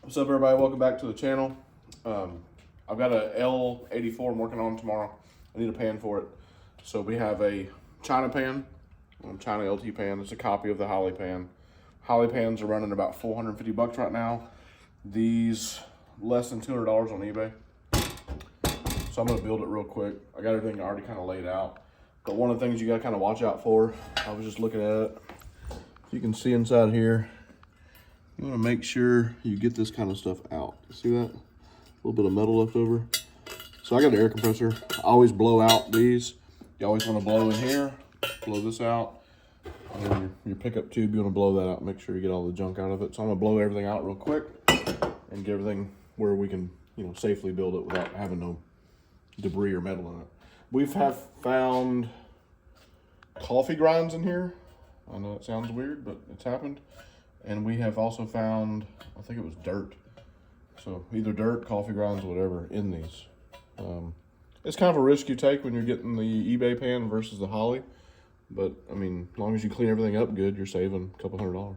What's up, everybody? Welcome back to the channel. I've got a L84 I'm working on tomorrow. I need a pan for it. So we have a China pan, China LT pan. It's a copy of the Holly pan. Holly pans are running about 450 bucks right now. These less than $200 on eBay. So I'm gonna build it real quick. I got everything already kind of laid out. But one of the things you gotta kind of watch out for, I was just looking at it. You can see inside here, you want to make sure you get this kind of stuff out. See that? A little bit of metal left over. So I got an air compressor. I always blow out these. You always want to blow in here, blow this out. And then your pickup tube, you want to blow that out. Make sure you get all the junk out of it. So I'm going to blow everything out real quick and get everything where we can, safely build it without having no debris or metal in it. We've found coffee grinds in here. I know it sounds weird, but it's happened. And we have also found, I think it was dirt. So either dirt, coffee grinds, whatever, in these. It's kind of a risk you take when you're getting the eBay pan versus the Holly. But, I mean, as long as you clean everything up good, you're saving a couple $100.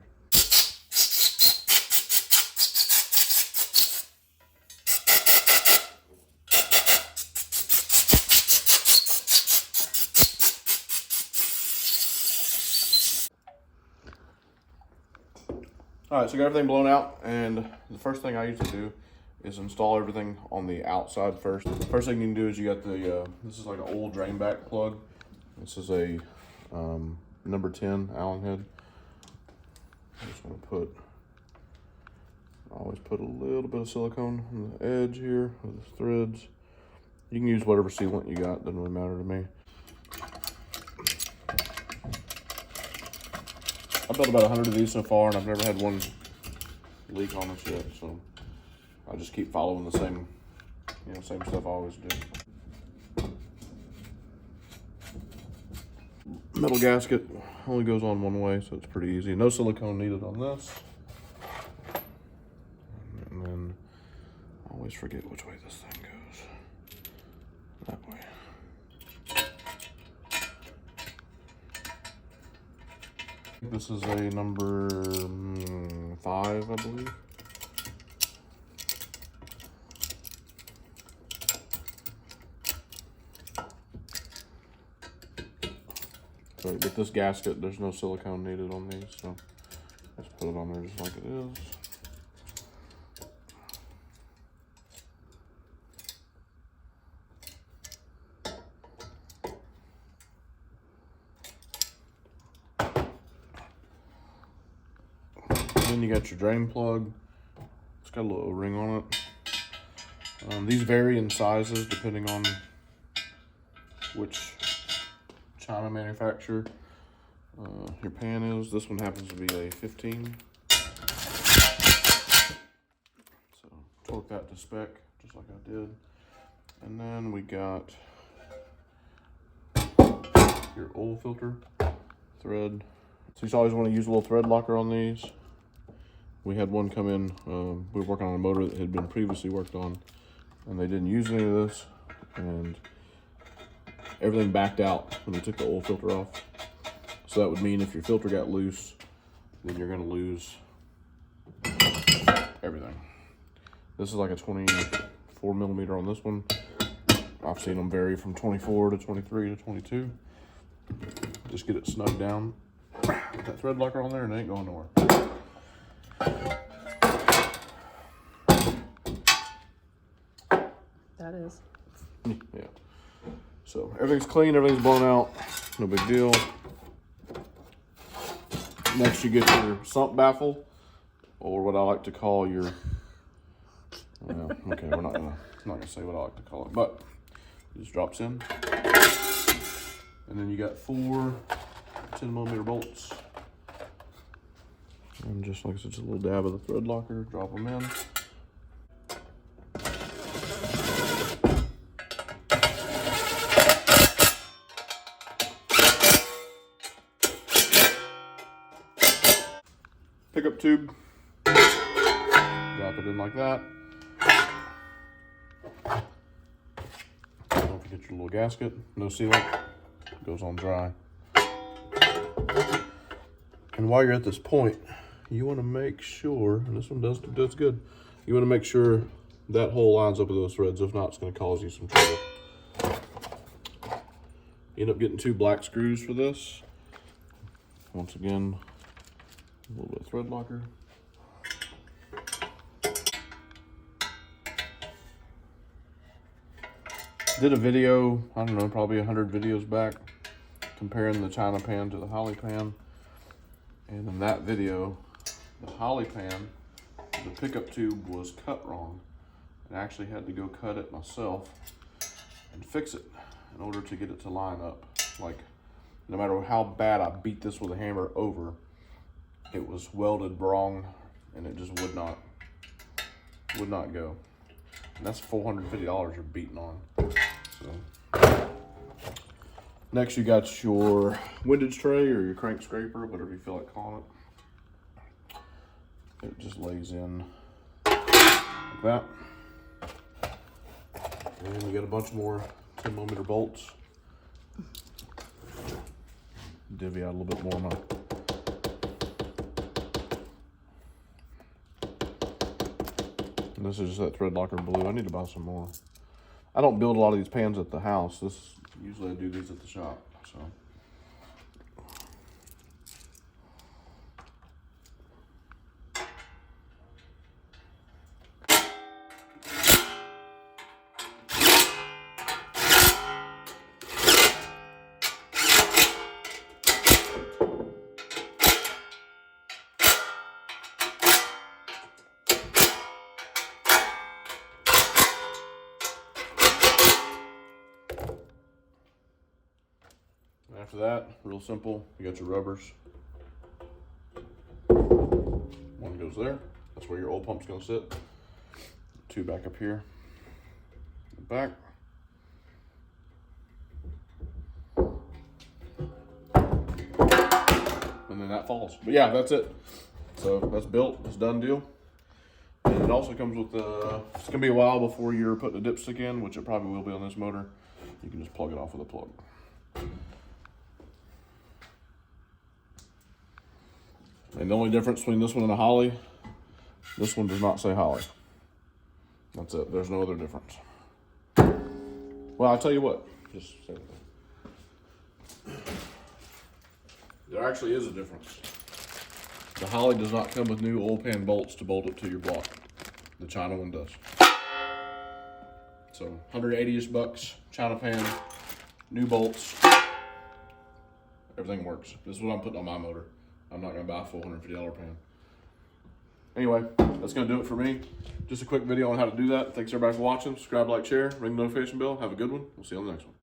All right, so I got everything blown out, and the first thing I usually do is install everything on the outside first. The first thing you can do is you got the, this is like an old drain back plug. This is a number 10 Allen head. I'm just gonna always put a little bit of silicone on the edge here with the threads. You can use whatever sealant you got, doesn't really matter to me. I've built about 100 of these so far, and I've never had one leak on us yet. So I just keep following the same, same stuff I always do. Metal gasket only goes on one way, so it's pretty easy. No silicone needed on this. And then I always forget which way this thing goes. That way. This is a number 5, I believe. So with this gasket, there's no silicone needed on these, so just put it on there just like it is. Then you got your drain plug. It's got a little ring on it. These vary in sizes depending on which China manufacturer your pan is. This one happens to be a 15. So torque that to spec, just like I did. And then we got your oil filter thread. So you always want to use a little thread locker on these. We had one come in, we were working on a motor that had been previously worked on, and they didn't use any of this, and everything backed out when we took the oil filter off. So that would mean if your filter got loose, then you're gonna lose everything. This is like a 24 millimeter on this one. I've seen them vary from 24 to 23 to 22. Just get it snug down. Put that thread locker on there and it ain't going nowhere. That is. Yeah. So everything's clean, everything's blown out, no big deal. Next you get your sump baffle, or what I like to call your, well, okay, we're not gonna say what I like to call it, but it just drops in. And then you got 4 10 millimeter bolts. And just like such a little dab of the thread locker, drop them in. Pickup tube, drop it in like that. Don't forget your little gasket, no sealant, goes on dry. And while you're at this point, you want to make sure, and this one does good, you want to make sure that hole lines up with those threads. If not, it's going to cause you some trouble. You end up getting 2 black screws for this. Once again, a little bit of thread locker. Did a video, I don't know, probably 100 videos back, comparing the China pan to the Holly pan. And in that video, the Holly pan, the pickup tube was cut wrong. I actually had to go cut it myself and fix it in order to get it to line up. Like, no matter how bad I beat this with a hammer over, it was welded wrong and it just would not go. And that's $450 you're beating on. So next you got your windage tray or your crank scraper, whatever you feel like calling it. It just lays in like that. And we got a bunch more 10mm bolts. Divvy out a little bit more of my this is just that thread locker blue. I need to buy some more. I don't build a lot of these pans at the house. Usually I do these at the shop. So after that, real simple, you got your rubbers. One goes there. That's where your oil pump's gonna sit. 2 back up here. Back. And then that falls. But yeah, that's it. So that's built, it's done deal. And it also comes with it's gonna be a while before you're putting a dipstick in, which it probably will be on this motor. You can just plug it off with a plug. And the only difference between this one and a Holly, this one does not say Holly. That's it. There's no other difference. Well, I'll tell you what. Just say that. There actually is a difference. The Holly does not come with new oil pan bolts to bolt it to your block. The China one does. So 180-ish bucks, China pan, new bolts. Everything works. This is what I'm putting on my motor. I'm not gonna buy a $450 pan. Anyway, that's gonna do it for me. Just a quick video on how to do that. Thanks everybody for watching. Subscribe, like, share, ring the notification bell. Have a good one. We'll see you on the next one.